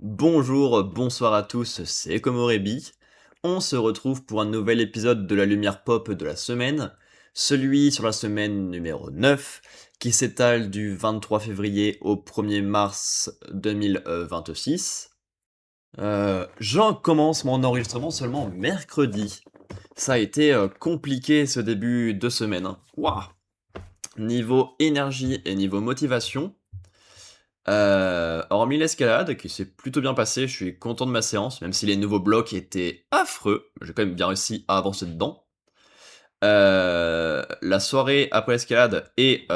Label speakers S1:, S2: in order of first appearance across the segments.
S1: Bonjour, bonsoir à tous, c'est Komorebi. On se retrouve pour un nouvel épisode de la lumière pop de la semaine, celui sur la semaine numéro 9, qui s'étale du 23 février au 1er mars 2026. J'en commence mon enregistrement seulement mercredi. Ça a été compliqué ce début de semaine, hein. Ouah. Niveau énergie et niveau motivation, hormis l'escalade qui s'est plutôt bien passée, je suis content de ma séance, même si les nouveaux blocs étaient affreux, j'ai quand même bien réussi à avancer dedans. La soirée après l'escalade et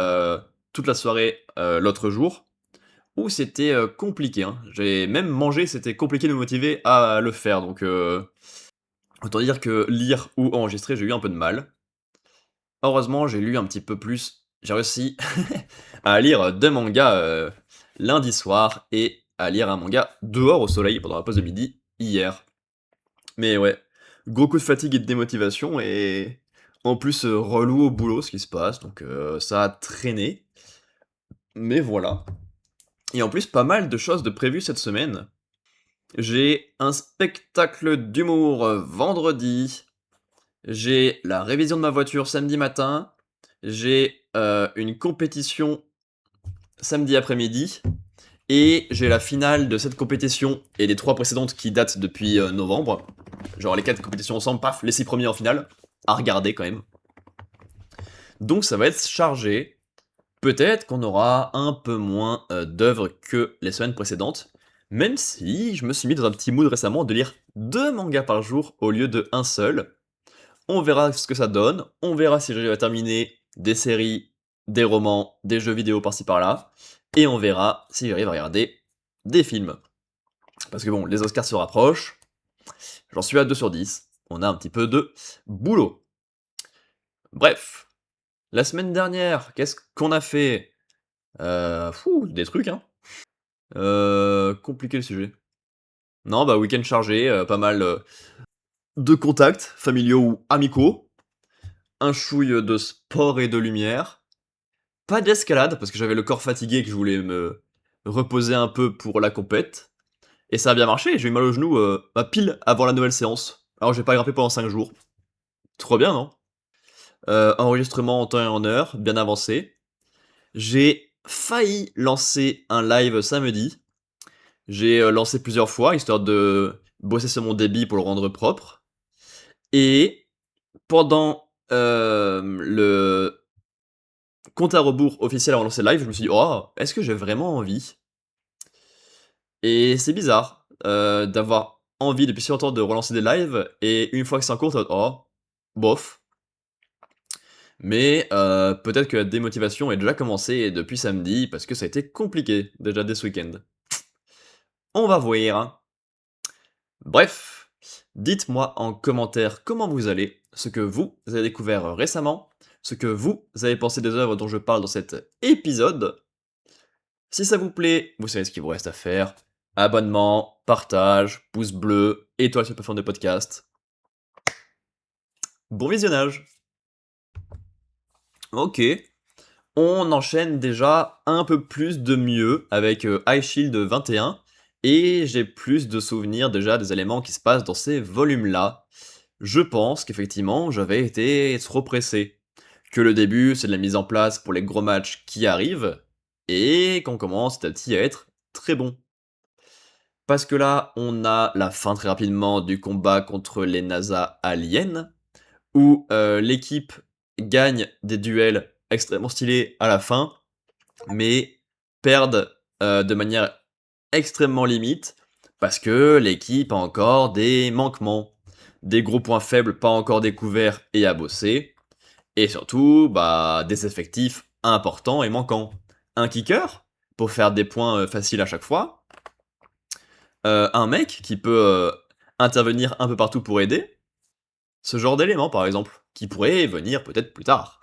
S1: toute la soirée, l'autre jour, où c'était, compliqué, hein. J'ai même mangé, c'était compliqué de me motiver à le faire, donc autant dire que lire ou enregistrer, j'ai eu un peu de mal. Heureusement, j'ai lu un petit peu plus. J'ai réussi à lire 2 mangas, lundi soir et à lire un manga dehors au soleil pendant la pause de midi hier. Mais ouais, gros coup de fatigue et de démotivation et en plus, relou au boulot ce qui se passe donc ça a traîné. Mais voilà et en plus pas mal de choses de prévues cette semaine. J'ai un spectacle d'humour, vendredi. J'ai la révision de ma voiture samedi matin, j'ai, une compétition samedi après-midi et j'ai la finale de cette compétition et les 3 précédentes qui datent depuis, novembre. Genre les 4 compétitions ensemble, paf, les 6 premiers en finale. À regarder quand même. Donc ça va être chargé. Peut-être qu'on aura un peu moins, d'œuvres que les semaines précédentes, même si je me suis mis dans un petit mood récemment de lire 2 mangas par jour au lieu de un seul. On verra ce que ça donne, on verra si j'arrive à terminer des séries, des romans, des jeux vidéo par-ci par-là, et on verra si j'arrive à regarder des films. Parce que bon, les Oscars se rapprochent, j'en suis à 2 sur 10, on a un petit peu de boulot. Bref, la semaine dernière, qu'est-ce qu'on a fait? Des trucs, hein. Compliqué le sujet. Non, bah week-end chargé, pas mal, de contacts familiaux ou amicaux, un chouille de sport et de lumière. Pas d'escalade, parce que j'avais le corps fatigué et que je voulais me reposer un peu pour la compète. Et ça a bien marché, j'ai eu mal au genou pile avant la nouvelle séance. Alors j'ai pas grimpé pendant 5 jours. Trop bien, non? Enregistrement en temps et en heure, bien avancé. J'ai failli lancer un live samedi. J'ai lancé plusieurs fois, histoire de bosser sur mon débit pour le rendre propre. Et pendant le compte à rebours officiel avant de lancer le live, je me suis dit: «Oh, est-ce que j'ai vraiment envie?» Et c'est bizarre, d'avoir envie depuis si longtemps de relancer des lives et une fois que c'est en cours, tu es en mode: «Oh, bof». Mais peut-être que la démotivation est déjà commencée depuis samedi parce que ça a été compliqué déjà dès ce week-end. On va voir. Bref, dites-moi en commentaire comment vous allez, ce que vous avez découvert récemment, ce que vous avez pensé des œuvres dont je parle dans cet épisode. Si ça vous plaît, vous savez ce qu'il vous reste à faire. Abonnement, partage, pouce bleu, étoile sur la plateforme de podcast. Bon visionnage. Ok, on enchaîne déjà un peu plus de mieux avec High Shield 21, et j'ai plus de souvenirs déjà des éléments qui se passent dans ces volumes-là. Je pense qu'effectivement, j'avais été trop pressé. Que le début, c'est de la mise en place pour les gros matchs qui arrivent, et qu'on commence petit à petit à être très bon. Parce que là, on a la fin très rapidement du combat contre les NASA aliens, où l'équipe gagne des duels extrêmement stylés à la fin, mais perdent de manière extrêmement limite, parce que l'équipe a encore des manquements, des gros points faibles pas encore découverts et à bosser, et surtout, bah, des effectifs importants et manquants. Un kicker, pour faire des points faciles à chaque fois, un mec qui peut intervenir un peu partout pour aider, ce genre d'élément par exemple, qui pourrait venir peut-être plus tard.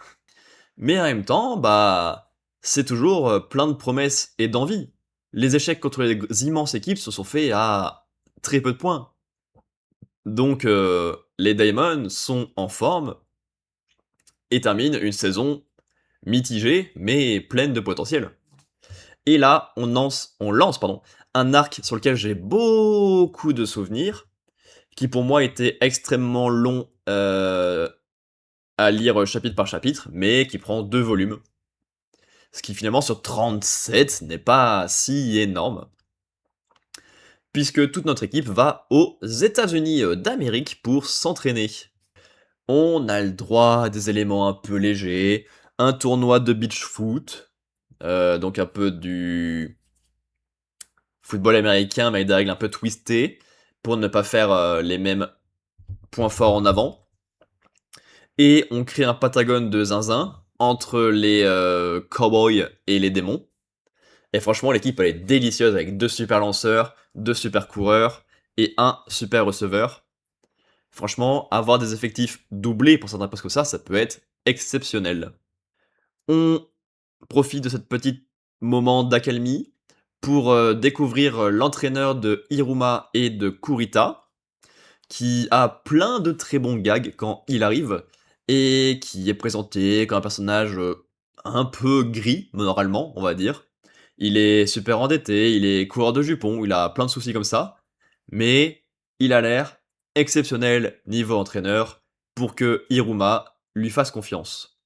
S1: Mais en même temps, bah, c'est toujours plein de promesses et d'envie. Les échecs contre les immenses équipes se sont faits à très peu de points. Donc les Diamonds sont en forme et terminent une saison mitigée mais pleine de potentiel. Et là, on lance un arc sur lequel j'ai beaucoup de souvenirs, qui pour moi était extrêmement long, à lire, chapitre par chapitre, mais qui prend 2 volumes. Ce qui finalement sur 37 n'est pas si énorme, puisque toute notre équipe va aux États-Unis, d'Amérique pour s'entraîner. On a le droit à des éléments un peu légers, un tournoi de beach foot, donc un peu du football américain, mais avec des règles un peu twistées, pour ne pas faire, les mêmes points forts en avant. Et on crée un Patagone de zinzin entre les cowboys et les démons. Et franchement, l'équipe elle est délicieuse avec 2 super lanceurs, 2 super coureurs et un super receveur. Franchement, avoir des effectifs doublés pour certains postes que ça peut être exceptionnel. On profite de cette petite moment d'accalmie pour découvrir l'entraîneur de Hiruma et de Kurita, qui a plein de très bons gags quand il arrive, et qui est présenté comme un personnage un peu gris, moralement, on va dire. Il est super endetté, il est coureur de jupons, il a plein de soucis comme ça, mais il a l'air exceptionnel niveau entraîneur pour que Hiruma lui fasse confiance.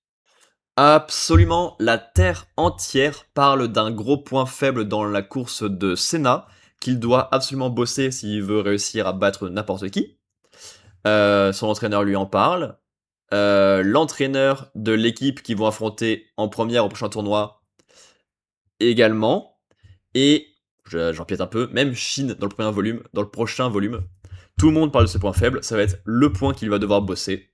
S1: Absolument, la Terre entière parle d'un gros point faible dans la course de Senna, qu'il doit absolument bosser s'il veut réussir à battre n'importe qui. Son entraîneur lui en parle. L'entraîneur de l'équipe qu'ils vont affronter en première au prochain tournoi également. Et, j'empiète un peu, même Shin dans le premier volume, dans le prochain volume, tout le monde parle de ce point faible, ça va être le point qu'il va devoir bosser.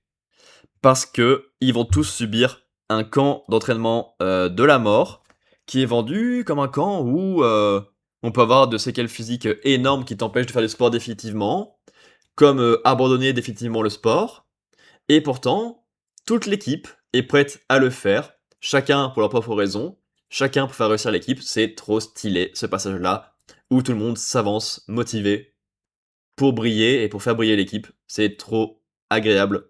S1: Parce que ils vont tous subir un camp d'entraînement de la mort, qui est vendu comme un camp où on peut avoir de séquelles physiques énormes qui t'empêchent de faire du sport définitivement, comme abandonner définitivement le sport, et pourtant, toute l'équipe est prête à le faire, chacun pour leur propre raison, chacun pour faire réussir l'équipe, c'est trop stylé ce passage-là, où tout le monde s'avance, motivé, pour briller et pour faire briller l'équipe, c'est trop agréable.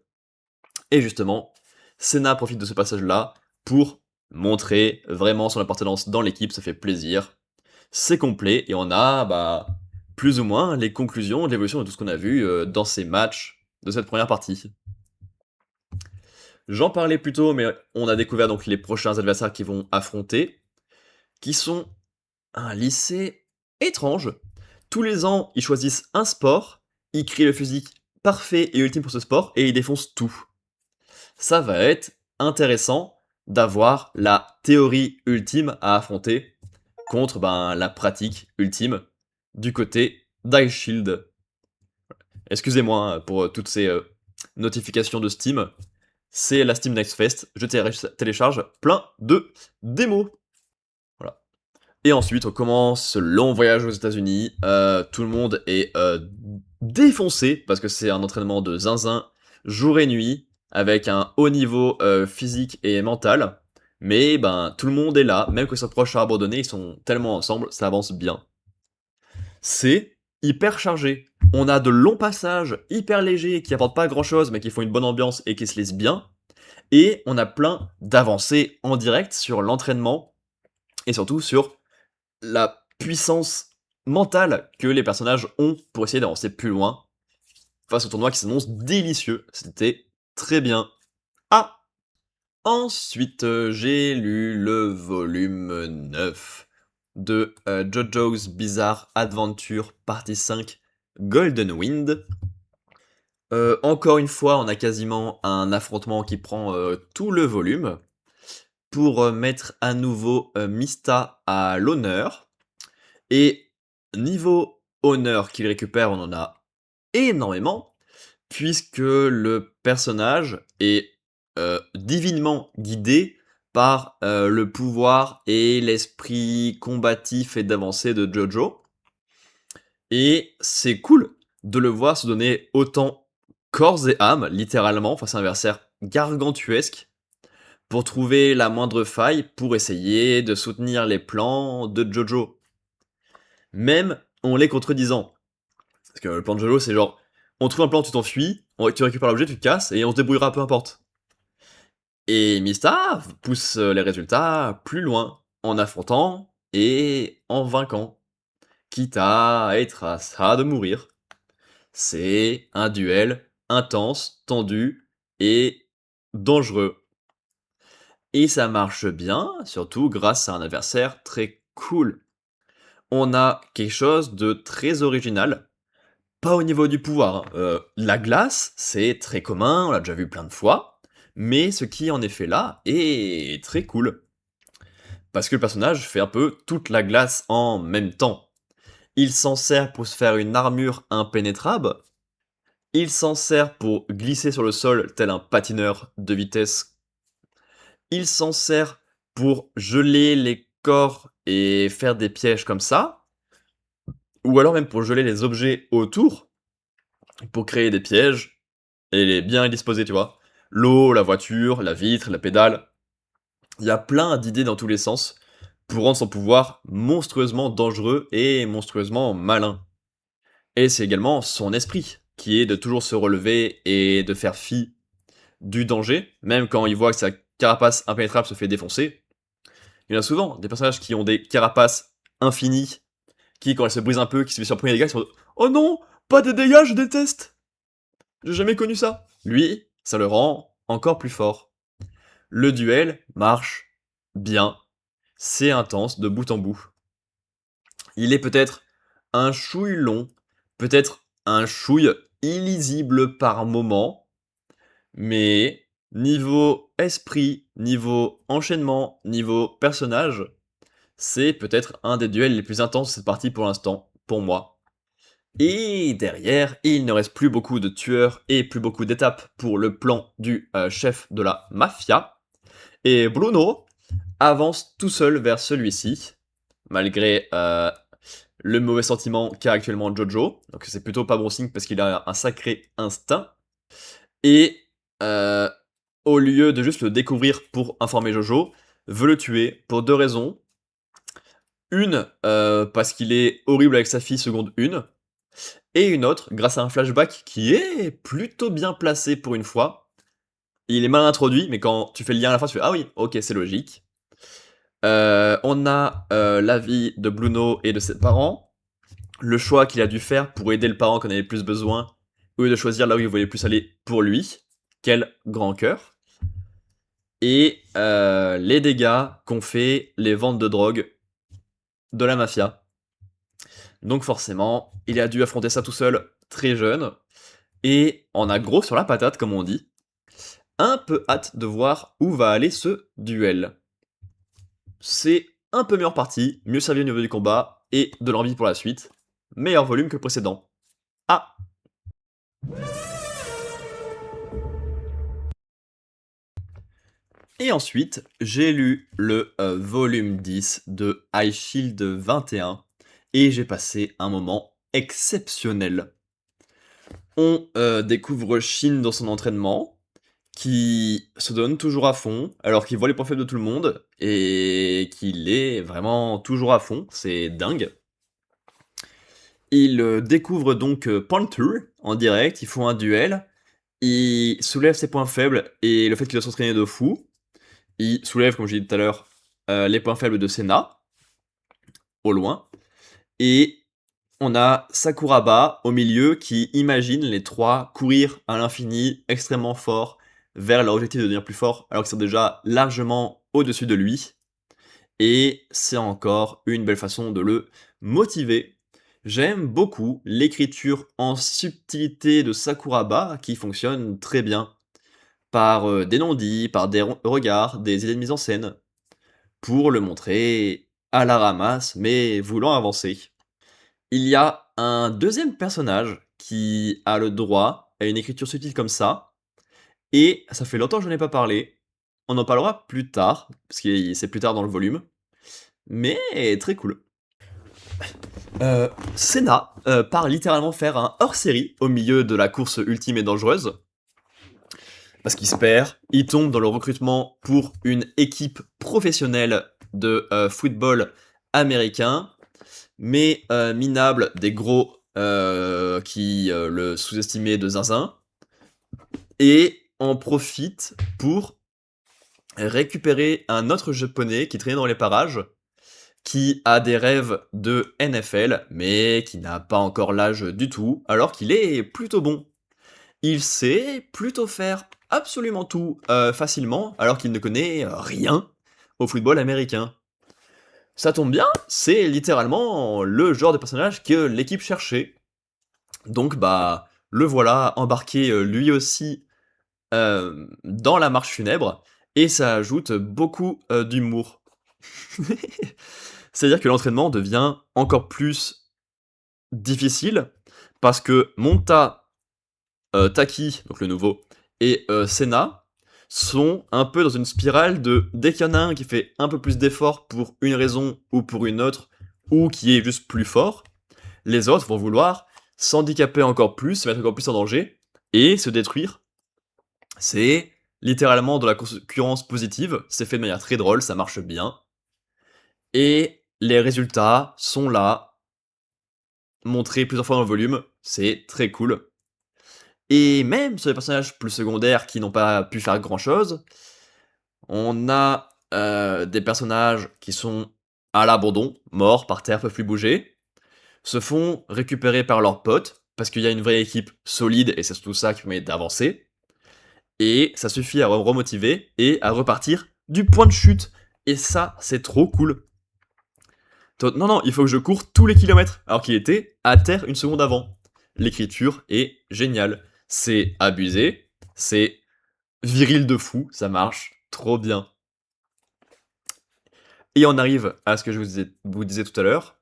S1: Et justement, Senna profite de ce passage-là pour montrer vraiment son appartenance dans l'équipe, ça fait plaisir. C'est complet et on a plus ou moins les conclusions de l'évolution de tout ce qu'on a vu dans ces matchs de cette première partie. J'en parlais plus tôt, mais on a découvert donc les prochains adversaires qui vont affronter, qui sont un lycée étrange. Tous les ans, ils choisissent un sport, ils créent le physique parfait et ultime pour ce sport, et ils défoncent tout. Ça va être intéressant d'avoir la théorie ultime à affronter contre la pratique ultime du côté d'Ice Shield. Excusez-moi pour toutes ces notifications de Steam. C'est la Steam Next Fest. Je télécharge plein de démos. Voilà. Et ensuite, on commence ce long voyage aux États-Unis. Tout le monde est défoncé parce que c'est un entraînement de zinzin jour et nuit avec un haut niveau physique et mental. Mais tout le monde est là, même que ses proches sont abandonnés, ils sont tellement ensemble, ça avance bien. C'est hyper chargé. On a de longs passages hyper légers qui apportent pas grand chose mais qui font une bonne ambiance et qui se laissent bien. Et on a plein d'avancées en direct sur l'entraînement et surtout sur la puissance mentale que les personnages ont pour essayer d'avancer plus loin face au tournoi qui s'annonce délicieux. C'était très bien. Ah, ensuite, j'ai lu le volume 9 de JoJo's Bizarre Adventure Partie 5 Golden Wind. Encore une fois, on a quasiment un affrontement qui prend tout le volume pour mettre à nouveau Mista à l'honneur. Et niveau honneur qu'il récupère, on en a énormément, puisque le personnage est divinement guidé par le pouvoir et l'esprit combatif et d'avancée de Jojo. Et c'est cool de le voir se donner autant corps et âme, littéralement, face à un adversaire gargantuesque, pour trouver la moindre faille pour essayer de soutenir les plans de Jojo. Même en les contredisant. Parce que le plan de Jojo, c'est genre, on trouve un plan, tu t'enfuis, tu récupères l'objet, tu te casses, et on se débrouillera peu importe. Et Mista pousse les résultats plus loin, en affrontant et en vainquant. quitte à être à ça de mourir. C'est un duel intense, tendu et dangereux. Et ça marche bien, surtout grâce à un adversaire très cool. On a quelque chose de très original, pas au niveau du pouvoir, hein. La glace, c'est très commun, on l'a déjà vu plein de fois, mais ce qui en est fait là est très cool. Parce que le personnage fait un peu toute la glace en même temps. Il s'en sert pour se faire une armure impénétrable, il s'en sert pour glisser sur le sol tel un patineur de vitesse, il s'en sert pour geler les corps et faire des pièges comme ça, ou alors même pour geler les objets autour, pour créer des pièges, et les bien disposer, tu vois. L'eau, la voiture, la vitre, la pédale. Il y a plein d'idées dans tous les sens pour rendre son pouvoir monstrueusement dangereux et monstrueusement malin. Et c'est également son esprit, qui est de toujours se relever et de faire fi du danger, même quand il voit que sa carapace impénétrable se fait défoncer. Il y en a souvent des personnages qui ont des carapaces infinies, qui, quand elles se brisent un peu, qui se met sur le premier dégât, sont oh non, pas des dégâts, je déteste. J'ai jamais connu ça. Lui, ça le rend encore plus fort. Le duel marche bien. C'est intense de bout en bout. Il est peut-être un chouille long, peut-être un chouille illisible par moment, mais niveau esprit, niveau enchaînement, niveau personnage, c'est peut-être un des duels les plus intenses de cette partie pour l'instant, pour moi. Et derrière, il ne reste plus beaucoup de tueurs et plus beaucoup d'étapes pour le plan du chef de la mafia. Et Bruno avance tout seul vers celui-ci, malgré le mauvais sentiment qu'a actuellement Jojo. Donc c'est plutôt pas bon signe parce qu'il a un sacré instinct. Et euh, au lieu de juste le découvrir pour informer Jojo, veut le tuer pour deux raisons. Une, parce qu'il est horrible avec sa fille, seconde une. Et une autre, grâce à un flashback qui est plutôt bien placé pour une fois. Il est mal introduit, mais quand tu fais le lien à la fin, tu fais ah oui, ok, c'est logique. On a la vie de Bruno et de ses parents, le choix qu'il a dû faire pour aider le parent qu'on avait le plus besoin, au lieu de choisir là où il voulait plus aller pour lui. Quel grand cœur. Et les dégâts qu'ont fait les ventes de drogue de la mafia. Donc forcément, il a dû affronter ça tout seul, très jeune, et on a gros sur la patate, comme on dit. Un peu hâte de voir où va aller ce duel. C'est un peu meilleur parti, mieux servi au niveau du combat, et de l'envie pour la suite. Meilleur volume que le précédent. Ah. Et ensuite, j'ai lu le volume 10 de High Shield 21, et j'ai passé un moment exceptionnel. On découvre Shin dans son entraînement, qui se donne toujours à fond, alors qu'il voit les points faibles de tout le monde, et qu'il est vraiment toujours à fond, c'est dingue. Il découvre donc Panther en direct, ils font un duel, il soulève ses points faibles et le fait qu'il doit s'entraîner de fou. Il soulève, comme j'ai dit tout à l'heure, les points faibles de Senna, au loin. Et on a Sakuraba au milieu qui imagine les trois courir à l'infini, extrêmement fort, vers leur objectif de devenir plus fort, alors qu'ils sont déjà largement au-dessus de lui. Et c'est encore une belle façon de le motiver. J'aime beaucoup l'écriture en subtilité de Sakuraba qui fonctionne très bien. Par des non-dits, par des regards, des idées de mise en scène. Pour le montrer à la ramasse, mais voulant avancer. Il y a un deuxième personnage qui a le droit à une écriture subtile comme ça, et ça fait longtemps que je n'en ai pas parlé. On en parlera plus tard, parce que c'est plus tard dans le volume, mais très cool. Senna part littéralement faire un hors-série au milieu de la course ultime et dangereuse, parce qu'il se perd, il tombe dans le recrutement pour une équipe professionnelle de football américain, mais minable des gros qui le sous-estimaient de zinzin, et en profite pour récupérer un autre japonais qui traînait dans les parages, qui a des rêves de NFL, mais qui n'a pas encore l'âge du tout, alors qu'il est plutôt bon. Il sait plutôt faire absolument tout, facilement, alors qu'il ne connaît rien au football américain. Ça tombe bien, c'est littéralement le genre de personnage que l'équipe cherchait. Donc bah, le voilà embarqué, lui aussi, dans la marche funèbre, et ça ajoute beaucoup, d'humour. C'est-à-dire que l'entraînement devient encore plus difficile, parce que Monta, Taki, donc le nouveau, et Senna sont un peu dans une spirale de dès qu'il y en a un qui fait un peu plus d'efforts pour une raison ou pour une autre, ou qui est juste plus fort, les autres vont vouloir s'handicaper encore plus, se mettre encore plus en danger, et se détruire. C'est littéralement de la concurrence positive, c'est fait de manière très drôle, ça marche bien. Et les résultats sont là, montrés plusieurs fois dans le volume, c'est très cool. Et même sur les personnages plus secondaires qui n'ont pas pu faire grand chose, on a des personnages qui sont à l'abandon, morts par terre, peuvent plus bouger, se font récupérer par leurs potes, parce qu'il y a une vraie équipe solide et c'est surtout ça qui permet d'avancer. Et ça suffit à remotiver et à repartir du point de chute. Et ça, c'est trop cool. Non, non, il faut que je cours tous les kilomètres, alors qu'il était à terre une seconde avant. L'écriture est géniale. C'est abusé, c'est viril de fou, ça marche trop bien. Et on arrive à ce que je vous disais tout à l'heure.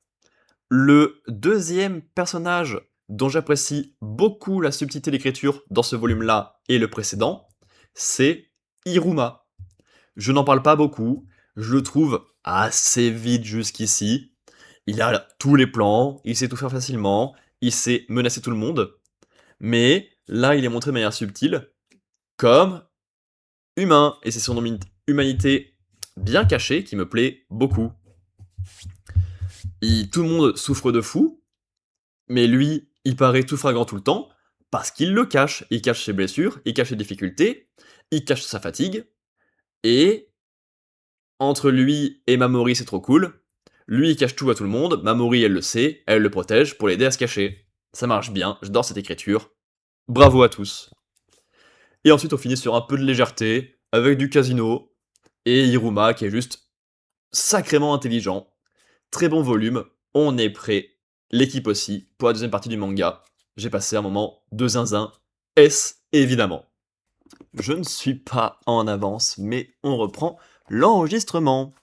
S1: Le deuxième personnage dont j'apprécie beaucoup la subtilité d'écriture dans ce volume-là et le précédent, c'est Iruma. Je n'en parle pas beaucoup, je le trouve assez vite jusqu'ici. Il a tous les plans, il sait tout faire facilement, il sait menacer tout le monde, mais là il est montré de manière subtile, comme humain, et c'est son humanité bien cachée qui me plaît beaucoup. Tout le monde souffre de fou, mais lui, il paraît tout flagrant tout le temps, parce qu'il le cache. Il cache ses blessures, il cache ses difficultés, il cache sa fatigue, et entre lui et Mamori, c'est trop cool. Lui, il cache tout à tout le monde, Mamori, elle le sait, elle le protège pour l'aider à se cacher. Ça marche bien, j'adore cette écriture. Bravo à tous. Et ensuite, on finit sur un peu de légèreté, avec du casino, et Hiruma qui est juste sacrément intelligent. Très bon volume, on est prêt. L'équipe aussi, pour la deuxième partie du manga. J'ai passé un moment de zinzin. S, évidemment. Je ne suis pas en avance, mais on reprend l'enregistrement.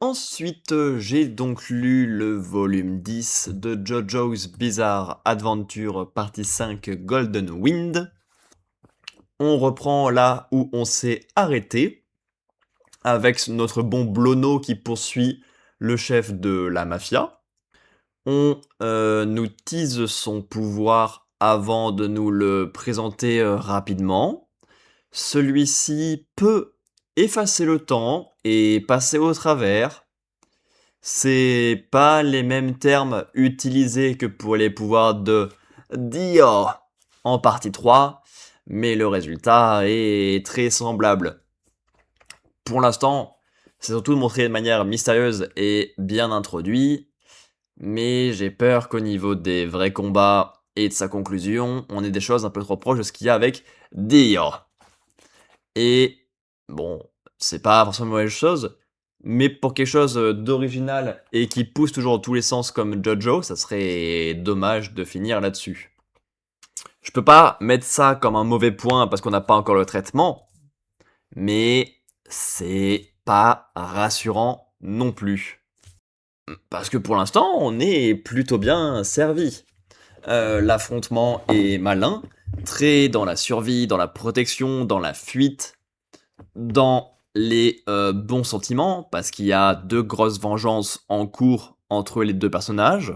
S1: Ensuite, j'ai donc lu le volume 10 de JoJo's Bizarre Adventure partie 5 Golden Wind. On reprend là où on s'est arrêté, avec notre bon Blono qui poursuit le chef de la mafia. On nous tease son pouvoir avant de nous le présenter rapidement. Celui-ci peut effacer le temps et passer au travers. C'est pas les mêmes termes utilisés que pour les pouvoirs de Dio en partie 3, mais le résultat est très semblable. Pour l'instant, c'est surtout montré de manière mystérieuse et bien introduit, mais j'ai peur qu'au niveau des vrais combats et de sa conclusion, on ait des choses un peu trop proches de ce qu'il y a avec Dio. Et bon, c'est pas forcément une mauvaise chose, mais pour quelque chose d'original et qui pousse toujours dans tous les sens comme JoJo, ça serait dommage de finir là-dessus. Je peux pas mettre ça comme un mauvais point parce qu'on n'a pas encore le traitement, mais c'est pas rassurant non plus. Parce que pour l'instant, on est plutôt bien servi. L'affrontement est malin, très dans la survie, dans la protection, dans la fuite, dans les bons sentiments, parce qu'il y a deux grosses vengeances en cours entre les deux personnages.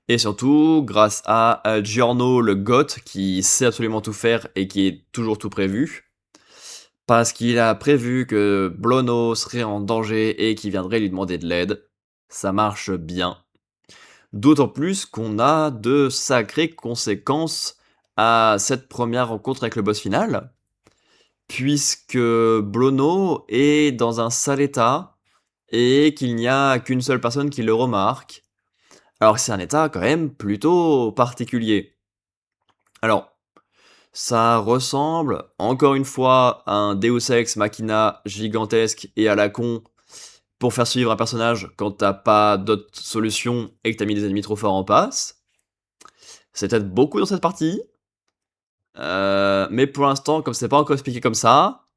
S1: Et surtout, grâce à Giorno le goth, qui sait absolument tout faire et qui est toujours tout prévu. Parce qu'il a prévu que Blono serait en danger et qu'il viendrait lui demander de l'aide. Ça marche bien. D'autant plus qu'on a de sacrées conséquences à cette première rencontre avec le boss final, puisque Blono est dans un sale état et qu'il n'y a qu'une seule personne qui le remarque. Alors c'est un état quand même plutôt particulier. Alors, ça ressemble, encore une fois, à un Deus Ex Machina gigantesque et à la con pour faire suivre un personnage quand t'as pas d'autre solution et que t'as mis des ennemis trop forts en passe. C'est peut-être beaucoup dans cette partie, mais pour l'instant, comme c'est pas encore expliqué comme ça,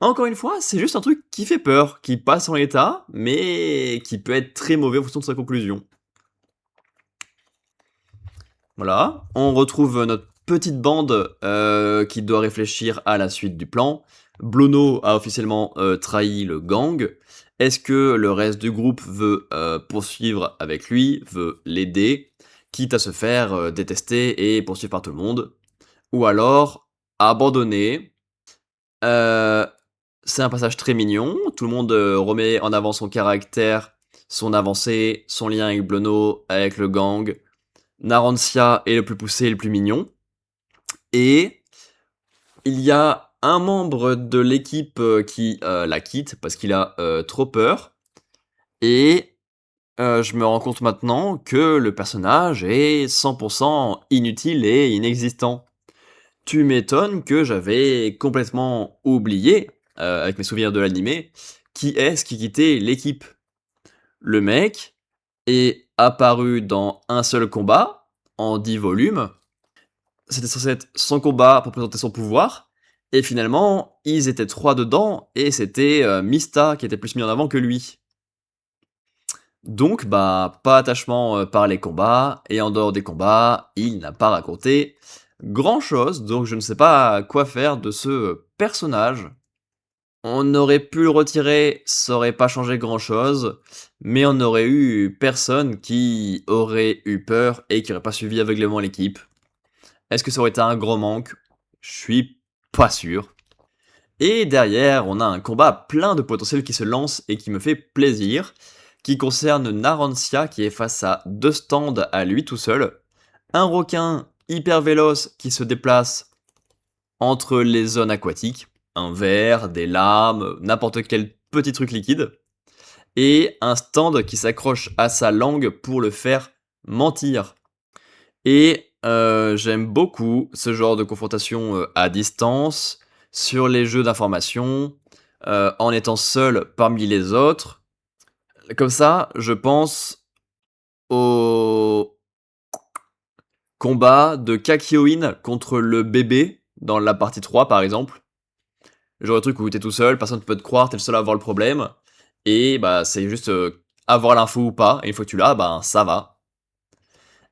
S1: encore une fois, c'est juste un truc qui fait peur, qui passe en l'état, mais qui peut être très mauvais en fonction de sa conclusion. Voilà, on retrouve notre petite bande qui doit réfléchir à la suite du plan. Blono a officiellement trahi le gang. Est-ce que le reste du groupe veut poursuivre avec lui, veut l'aider, quitte à se faire détester et poursuivre par tout le monde? Ou alors abandonner? Euh, c'est un passage très mignon, tout le monde remet en avant son caractère, son avancée, son lien avec Blono, avec le gang. Narancia est le plus poussé et le plus mignon. Et il y a un membre de l'équipe qui la quitte parce qu'il a trop peur. Et je me rends compte maintenant que le personnage est 100% inutile et inexistant. Tu m'étonnes que j'avais complètement oublié, avec mes souvenirs de l'animé, qui est-ce qui quittait l'équipe. Le mec est apparu dans un seul combat, en 10 volumes. C'était censé être son combat pour présenter son pouvoir. Et finalement, ils étaient 3 dedans, et c'était Mista qui était plus mis en avant que lui. Donc, bah, pas attachement par les combats, et en dehors des combats, il n'a pas raconté grand chose, donc je ne sais pas quoi faire de ce personnage. On aurait pu le retirer, ça aurait pas changé grand chose, mais on aurait eu personne qui aurait eu peur et qui aurait pas suivi aveuglément l'équipe. Est-ce que ça aurait été un gros manque? Je suis pas sûr. Et derrière, on a un combat plein de potentiel qui se lance et qui me fait plaisir, qui concerne Narancia qui est face à 2 stands à lui tout seul, un requin hyper véloce qui se déplace entre les zones aquatiques, un verre, des lames, n'importe quel petit truc liquide, et un stand qui s'accroche à sa langue pour le faire mentir. Et j'aime beaucoup ce genre de confrontation à distance, sur les jeux d'information, en étant seul parmi les autres. Comme ça, je pense au combat de Kakyoin contre le bébé dans la partie 3 par exemple. Le genre de truc où t'es tout seul, personne ne peut te croire, t'es le seul à avoir le problème. Et bah c'est juste avoir l'info ou pas, et une fois que tu l'as, bah ça va.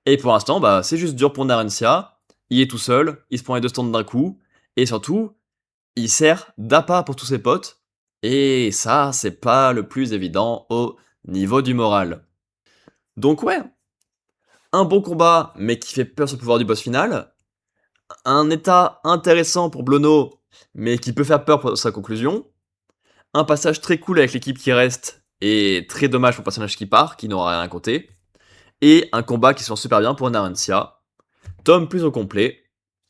S1: Et pour l'instant, bah c'est juste dur pour Narencia. Il est tout seul, il se prend les 2 stands d'un coup, et surtout, il sert d'appât pour tous ses potes. Et ça, c'est pas le plus évident au niveau du moral. Donc ouais, un bon combat, mais qui fait peur sur le pouvoir du boss final. Un état intéressant pour Blono, mais qui peut faire peur pour sa conclusion. Un passage très cool avec l'équipe qui reste, et très dommage pour le personnage qui part, qui n'aura rien à compter. Et un combat qui se sent super bien pour Narancia. Tome plutôt complet,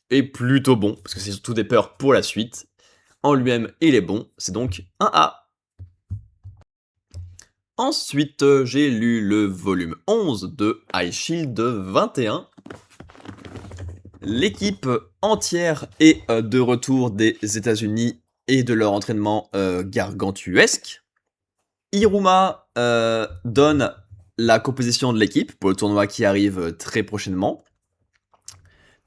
S1: et plutôt bon, parce que c'est surtout des peurs pour la suite. En lui-même, il est bon, c'est donc un A. Ensuite, j'ai lu le volume 11 de High Shield 21. L'équipe entière est de retour des États-Unis et de leur entraînement gargantuesque. Iruma donne la composition de l'équipe pour le tournoi qui arrive très prochainement.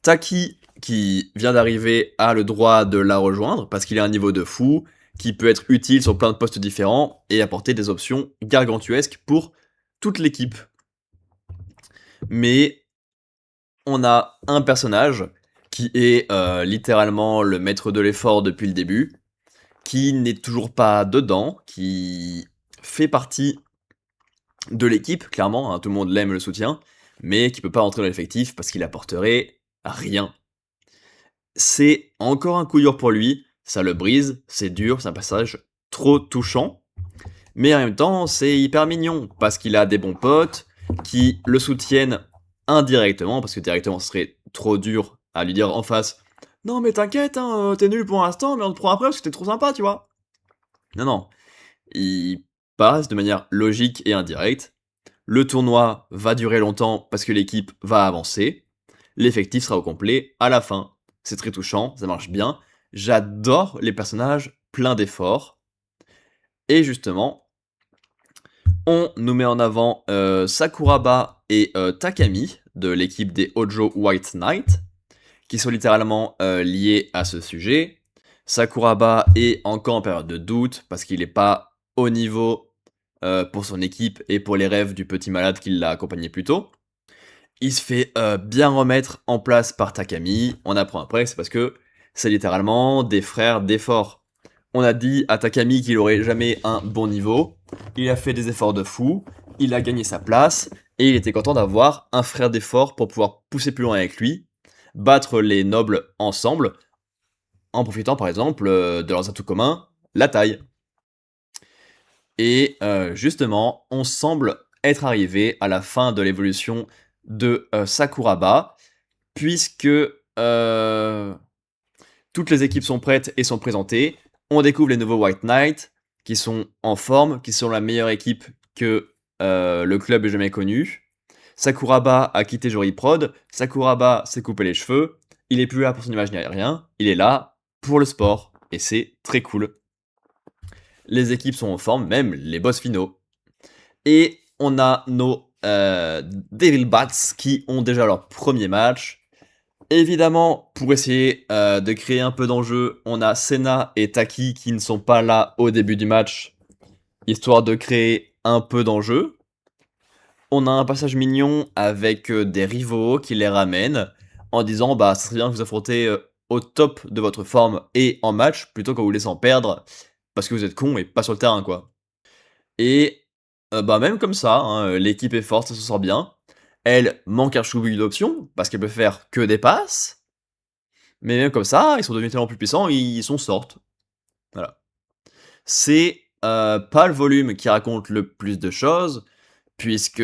S1: Taki, qui vient d'arriver, a le droit de la rejoindre parce qu'il a un niveau de fou qui peut être utile sur plein de postes différents et apporter des options gargantuesques pour toute l'équipe. Mais on a un personnage qui est littéralement le maître de l'effort depuis le début, qui n'est toujours pas dedans, qui fait partie de l'équipe, clairement, hein, tout le monde l'aime, le soutient, mais qui peut pas entrer dans l'effectif parce qu'il apporterait rien. C'est encore un coup dur pour lui, ça le brise, c'est dur, c'est un passage trop touchant, mais en même temps, c'est hyper mignon, parce qu'il a des bons potes qui le soutiennent indirectement, parce que directement, ce serait trop dur à lui dire en face « Non mais t'inquiète, hein, t'es nul pour l'instant, mais on te prend après parce que t'es trop sympa, tu vois ?» Non, non, il passe de manière logique et indirecte. Le tournoi va durer longtemps parce que l'équipe va avancer. L'effectif sera au complet à la fin. C'est très touchant, ça marche bien. J'adore les personnages pleins d'efforts. Et justement, on nous met en avant Sakuraba et Takami de l'équipe des Hojo White Knight, qui sont littéralement liés à ce sujet. Sakuraba est encore en période de doute parce qu'il n'est pas au niveau pour son équipe et pour les rêves du petit malade qui l'a accompagné plus tôt. Il se fait bien remettre en place par Takami. On apprend après que c'est parce que c'est littéralement des frères d'efforts. On a dit à Takami qu'il aurait jamais un bon niveau. Il a fait des efforts de fou. Il a gagné sa place. Et il était content d'avoir un frère d'efforts pour pouvoir pousser plus loin avec lui. Battre les nobles ensemble. En profitant par exemple de leurs atouts communs, la taille. Et justement, on semble être arrivé à la fin de l'évolution de Sakuraba, puisque toutes les équipes sont prêtes et sont présentées. On découvre les nouveaux White Knights, qui sont en forme, qui sont la meilleure équipe que le club ait jamais connue. Sakuraba a quitté Jory Prod, Sakuraba s'est coupé les cheveux, il est plus là pour son image ni rien, il est là pour le sport, et c'est très cool. Les équipes sont en forme, même les boss finaux. Et on a nos Devil Bats qui ont déjà leur premier match. Évidemment, pour essayer de créer un peu d'enjeu, on a Senna et Taki qui ne sont pas là au début du match, histoire de créer un peu d'enjeu. On a un passage mignon avec des rivaux qui les ramènent en disant bah ça serait bien que vous affrontez au top de votre forme et en match plutôt qu'en vous laissant perdre parce que vous êtes con et pas sur le terrain quoi. Et bah même comme ça, hein, l'équipe est forte, ça se sort bien. Elle manque un chouïa d'options parce qu'elle peut faire que des passes. Mais même comme ça, ils sont devenus tellement plus puissants, ils s'en sortent. Voilà. C'est pas le volume qui raconte le plus de choses, puisque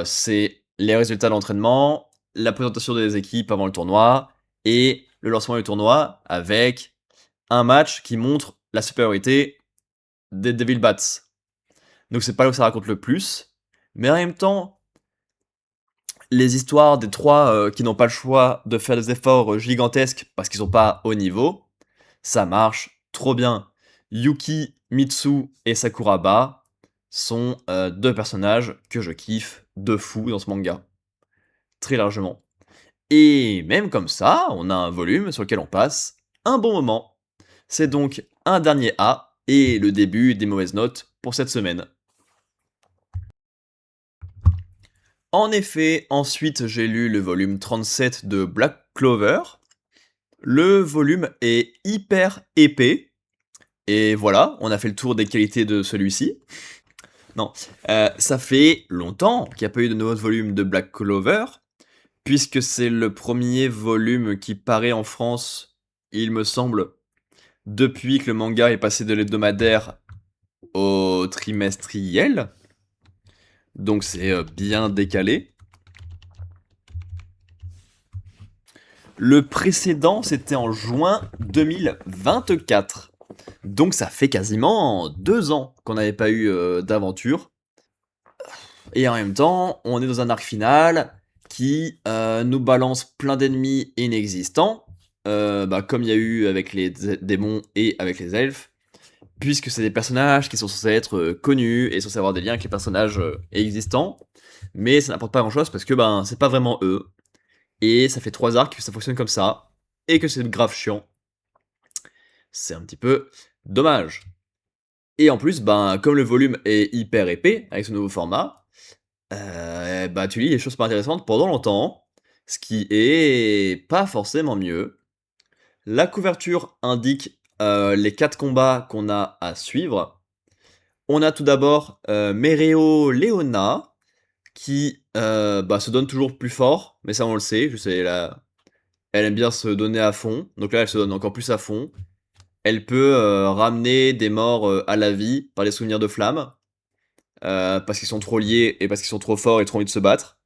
S1: c'est les résultats d'entraînement, la présentation des équipes avant le tournoi, et le lancement du tournoi avec un match qui montre la supériorité des Devil Bats. Donc c'est pas là où ça raconte le plus, mais en même temps, les histoires des trois qui n'ont pas le choix de faire des efforts gigantesques parce qu'ils sont pas au niveau, ça marche trop bien. Yuki, Mitsu et Sakuraba sont deux personnages que je kiffe de fou dans ce manga. Très largement. Et même comme ça, on a un volume sur lequel on passe un bon moment. C'est donc un dernier A et le début des mauvaises notes pour cette semaine. En effet, ensuite j'ai lu le volume 37 de Black Clover. Le volume est hyper épais. Et voilà, on a fait le tour des qualités de celui-ci. Non, ça fait longtemps qu'il n'y a pas eu de nouveau volume de Black Clover, puisque c'est le premier volume qui paraît en France, il me semble, depuis que le manga est passé de l'hebdomadaire au trimestriel. Donc c'est bien décalé. Le précédent, c'était en juin 2024. Donc ça fait quasiment 2 ans qu'on n'avait pas eu d'aventure. Et en même temps, on est dans un arc final qui nous balance plein d'ennemis inexistants, comme il y a eu avec les démons et avec les elfes, puisque c'est des personnages qui sont censés être connus et censés avoir des liens avec les personnages existants, mais ça n'apporte pas grand-chose parce que c'est pas vraiment eux. Et ça fait 3 arcs que ça fonctionne comme ça, et que c'est grave chiant. C'est un petit peu dommage. Et en plus, comme le volume est hyper épais avec ce nouveau format, tu lis les choses pas intéressantes pendant longtemps, ce qui est pas forcément mieux. La couverture indique les 4 combats qu'on a à suivre. On a tout d'abord Mereo Leona, qui se donne toujours plus fort, mais ça on le sait, je sais, elle aime bien se donner à fond, donc là elle se donne encore plus à fond. Elle peut ramener des morts à la vie par des souvenirs de flammes, parce qu'ils sont trop liés et parce qu'ils sont trop forts et trop envie de se battre.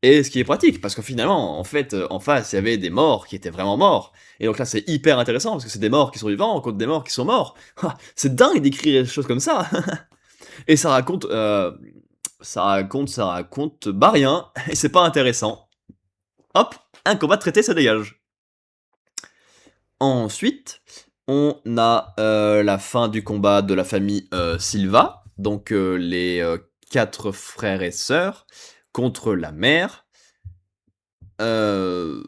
S1: Et ce qui est pratique, parce que finalement, en fait, en face, il y avait des morts qui étaient vraiment morts. Et donc là, c'est hyper intéressant, parce que c'est des morts qui sont vivants contre des morts qui sont morts. C'est dingue d'écrire des choses comme ça. Et ça raconte, bah rien, et c'est pas intéressant. Hop, un combat de traité, ça dégage. Ensuite, on a la fin du combat de la famille Silva, donc les 4 frères et sœurs contre la mère. Euh,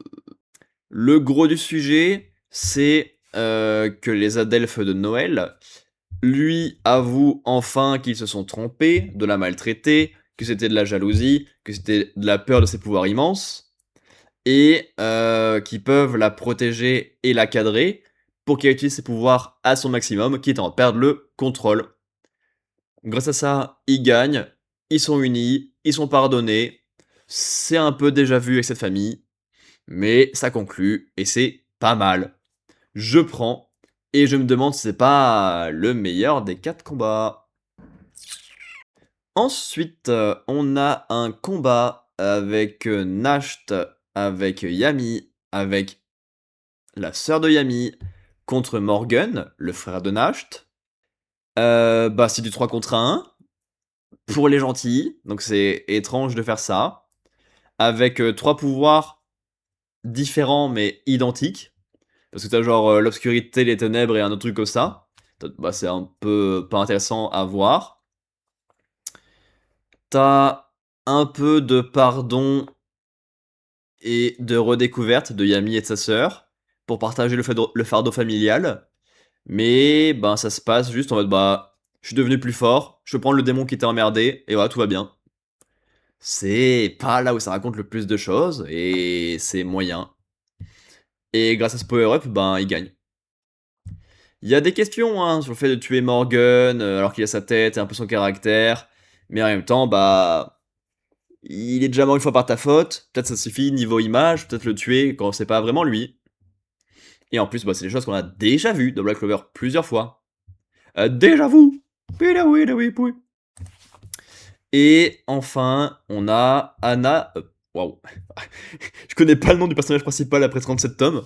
S1: le gros du sujet, c'est que les adelphes de Noël lui avouent enfin qu'ils se sont trompés, de la maltraiter, que c'était de la jalousie, que c'était de la peur de ses pouvoirs immenses, et qui peuvent la protéger et la cadrer pour qu'elle utilise ses pouvoirs à son maximum, quitte à en perdre le contrôle. Grâce à ça, ils gagnent, ils sont unis, ils sont pardonnés. C'est un peu déjà vu avec cette famille, mais ça conclut et c'est pas mal. Je prends et je me demande si c'est pas le meilleur des 4 combats. Ensuite, on a un combat avec Nasht, avec Yami, avec la sœur de Yami, contre Morgan, le frère de Nasht. Bah, c'est du 3 contre 1 pour les gentils, donc c'est étrange de faire ça. Avec 3 pouvoirs différents mais identiques. Parce que t'as genre l'obscurité, les ténèbres et un autre truc comme ça. Bah, c'est un peu pas intéressant à voir. T'as un peu de pardon et de redécouverte de Yami et de sa sœur pour partager le fardeau familial. Mais ben ça se passe juste en mode bah je suis devenu plus fort, je peux prendre le démon qui t'a emmerdé et voilà tout va bien. C'est pas là où ça raconte le plus de choses et c'est moyen. Et grâce à ce power-up, ben il gagne. Il y a des questions hein, sur le fait de tuer Morgan alors qu'il a sa tête et un peu son caractère, mais en même temps bah il est déjà mort une fois par ta faute, peut-être ça suffit niveau image, peut-être le tuer quand c'est pas vraiment lui. Et en plus, bah, c'est des choses qu'on a déjà vues dans Black Clover plusieurs fois. Déjà vu. Et enfin, on a Anna. Waouh. Je connais pas le nom du personnage principal après 37 tomes.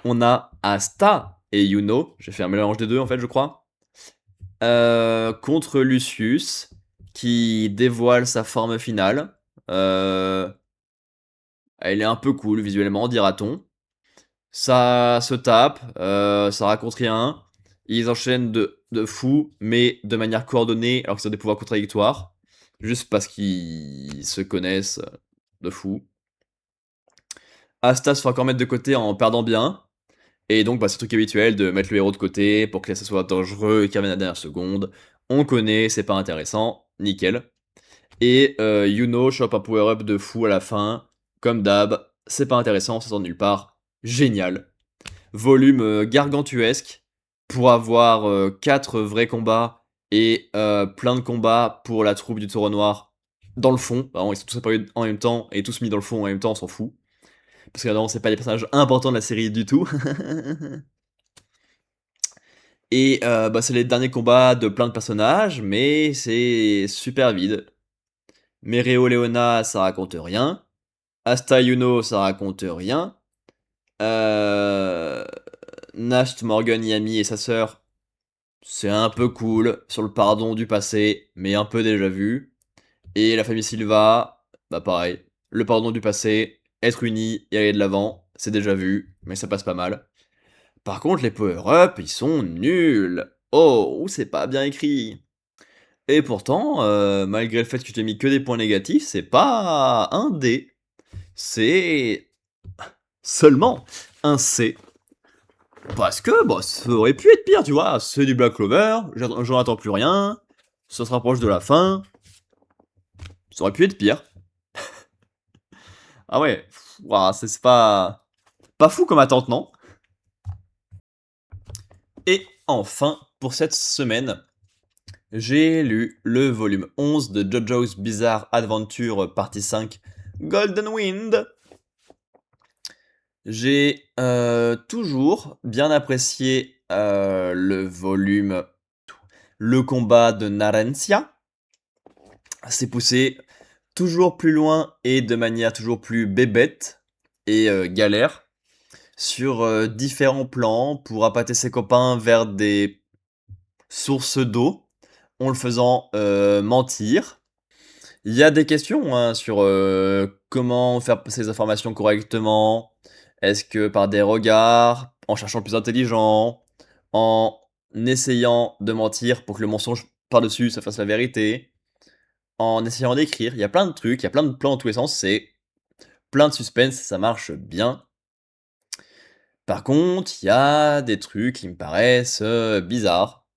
S1: On a Asta et Yuno. J'ai fait un mélange des deux en fait, je crois. Contre Lucius, qui dévoile sa forme finale. Elle est un peu cool visuellement, dira-t-on. Ça se tape, ça raconte rien. Ils enchaînent de fou, mais de manière coordonnée, alors qu'ils ont des pouvoirs contradictoires. Juste parce qu'ils se connaissent de fou. Asta se fait encore mettre de côté en perdant bien. Et donc, bah, c'est le truc habituel de mettre le héros de côté pour que ça soit dangereux et qu'il revienne à la dernière seconde. On connaît, c'est pas intéressant. Nickel. Et Yuno chope un power-up de fou à la fin. Comme d'hab, c'est pas intéressant, ça sort de nulle part. Génial. Volume gargantuesque pour avoir 4 vrais combats et plein de combats pour la troupe du taureau noir dans le fond. Vraiment, ils sont tous apparus en même temps et tous mis dans le fond en même temps, on s'en fout. Parce que non, c'est pas les personnages importants de la série du tout. Et bah, c'est les derniers combats de plein de personnages, mais c'est super vide. Mereo Leona, ça raconte rien. Asta Yuno, ça raconte rien. Euh... Nash, Morgan, Yami et sa sœur, c'est un peu cool sur le pardon du passé, mais un peu déjà vu. Et la famille Silva, bah pareil, le pardon du passé, être unis et aller de l'avant, c'est déjà vu, mais ça passe pas mal. Par contre, les power-up, ils sont nuls. Oh, c'est pas bien écrit. Et pourtant, malgré le fait que tu t'ai mis que des points négatifs, c'est pas un D. C'est seulement un C. Parce que, bah, ça aurait pu être pire, tu vois. C'est du Black Clover, j'en attends plus rien, ça se rapproche de la fin. Ça aurait pu être pire. Ah ouais, ouah, c'est pas fou comme attente, non? Et enfin, pour cette semaine, j'ai lu le volume 11 de JoJo's Bizarre Adventure partie 5 Golden Wind. J'ai toujours bien apprécié le volume Le combat de Narencia. C'est poussé toujours plus loin et de manière toujours plus bébête et galère sur différents plans pour appâter ses copains vers des sources d'eau. en le faisant mentir. Il y a des questions hein, sur comment faire passer les informations correctement. Est-ce que par des regards, en cherchant le plus intelligent, en essayant de mentir pour que le mensonge par-dessus ça fasse la vérité, en essayant d'écrire. Il y a plein de trucs, il y a plein de plans dans tous les sens, c'est plein de suspense, ça marche bien. Par contre, il y a des trucs qui me paraissent bizarres.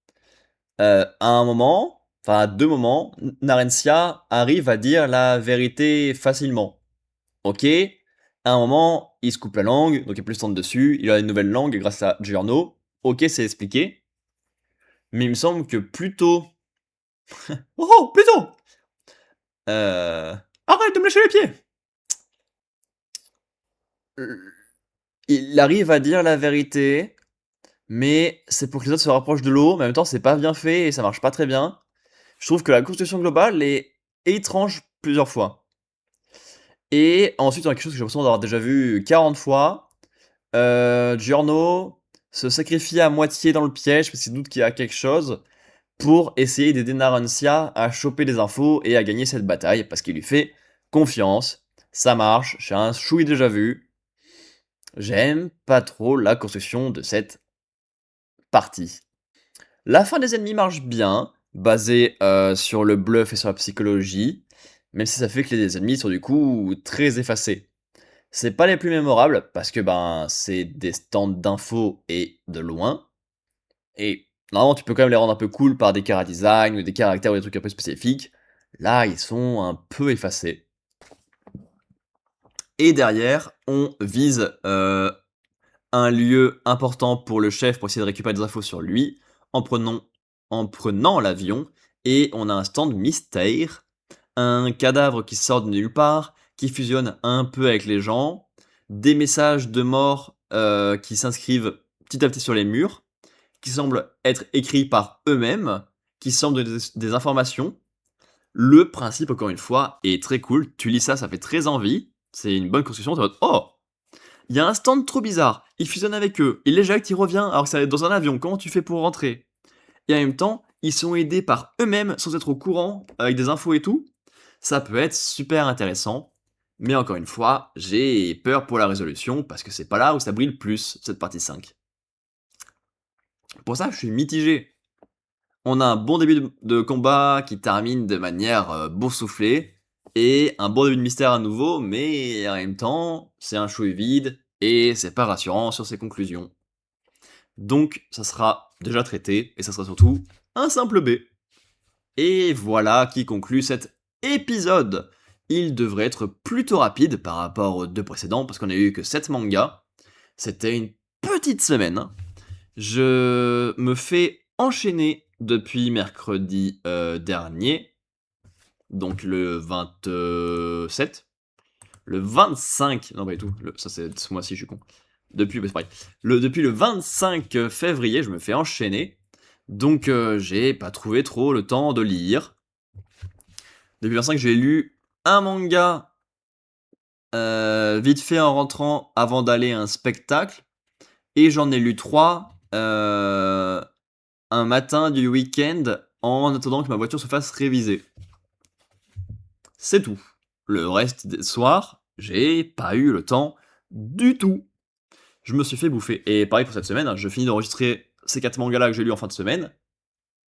S1: À un moment, enfin à deux moments, Narencia arrive à dire la vérité facilement. Ok, à un moment, il se coupe la langue, donc il peut plus se tendre dessus, il a une nouvelle langue grâce à Giorno. Ok, c'est expliqué. Mais il me semble que plutôt... Oh, plutôt Arrête de me lécher les pieds Il arrive à dire la vérité, mais c'est pour que les autres se rapprochent de l'eau, mais en même temps c'est pas bien fait et ça marche pas très bien. Je trouve que la construction globale est étrange plusieurs fois. Et ensuite, on a quelque chose que j'ai l'impression d'avoir déjà vu 40 fois. Giorno se sacrifie à moitié dans le piège parce qu'il doute qu'il y a quelque chose pour essayer d'aider Narancia à choper des infos et à gagner cette bataille parce qu'il lui fait confiance. Ça marche, j'ai un chouï déjà vu. J'aime pas trop la construction de cette partie. La fin des ennemis marche bien, basée sur le bluff et sur la psychologie, même si ça fait que les ennemis sont du coup très effacés. C'est pas les plus mémorables, parce que ben c'est des stands d'infos et de loin, et normalement tu peux quand même les rendre un peu cool par des chara-design ou des caractères ou des trucs un peu spécifiques. Là, ils sont un peu effacés. Et derrière, on vise un lieu important pour le chef pour essayer de récupérer des infos sur lui en prenant l'avion et on a un stand mystère, un cadavre qui sort de nulle part, qui fusionne un peu avec les gens, des messages de mort qui s'inscrivent petit à petit sur les murs, qui semblent être écrits par eux-mêmes, qui semblent des informations. Le principe, encore une fois, est très cool. Tu lis ça, ça fait très envie. C'est une bonne construction. T'es en mode, oh, il y a un stand trop bizarre, il fusionne avec eux, il l'éjecte, il revient alors que ça va être dans un avion, comment tu fais pour rentrer? Et en même temps, ils sont aidés par eux-mêmes sans être au courant, avec des infos et tout. Ça peut être super intéressant, mais encore une fois, j'ai peur pour la résolution parce que c'est pas là où ça brille le plus, cette partie 5. Pour ça, je suis mitigé. On a un bon début de combat qui termine de manière boursouflée, et un bon début de mystère à nouveau, mais en même temps, c'est un show vide, et c'est pas rassurant sur ses conclusions. Donc, ça sera déjà traité, et ça sera surtout un simple B. Et voilà qui conclut cet épisode. Il devrait être plutôt rapide par rapport aux deux précédents, parce qu'on a eu que 7 mangas. C'était une petite semaine. Je me fais enchaîner depuis mercredi dernier, donc le 27. Le 25, non pas du tout, ça c'est ce mois-ci, je suis con. Depuis, c'est pareil. Depuis le 25 février, je me fais enchaîner. Donc j'ai pas trouvé trop le temps de lire. Depuis le 25, j'ai lu un manga vite fait en rentrant avant d'aller à un spectacle. Et j'en ai lu 3 un matin du week-end en attendant que ma voiture se fasse réviser. C'est tout. Le reste des soirs, j'ai pas eu le temps du tout. Je me suis fait bouffer. Et pareil pour cette semaine, hein, je finis d'enregistrer ces 4 mangas là que j'ai lus en fin de semaine,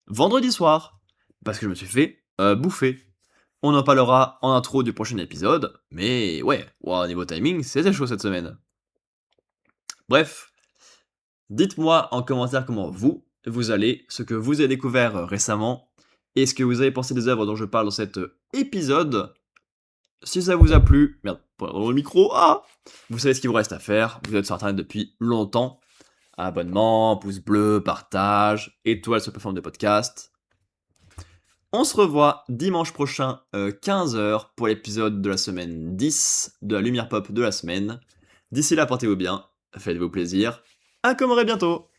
S1: vendredi soir, parce que je me suis fait bouffer. On en parlera en intro du prochain épisode, mais ouais, wow, niveau timing, c'était chaud cette semaine. Bref, dites-moi en commentaire comment vous allez, ce que vous avez découvert récemment, et ce que vous avez pensé des œuvres dont je parle dans cet épisode. Si ça vous a plu, merde, pour le micro, vous savez ce qu'il vous reste à faire, vous êtes sur internet depuis longtemps. Abonnement, pouce bleu, partage, étoile sur la plateforme de podcast. On se revoit dimanche prochain, 15h, pour l'épisode de la semaine 10 de la Lumière Pop de la semaine. D'ici là, portez-vous bien, faites-vous plaisir, à commémorer bientôt.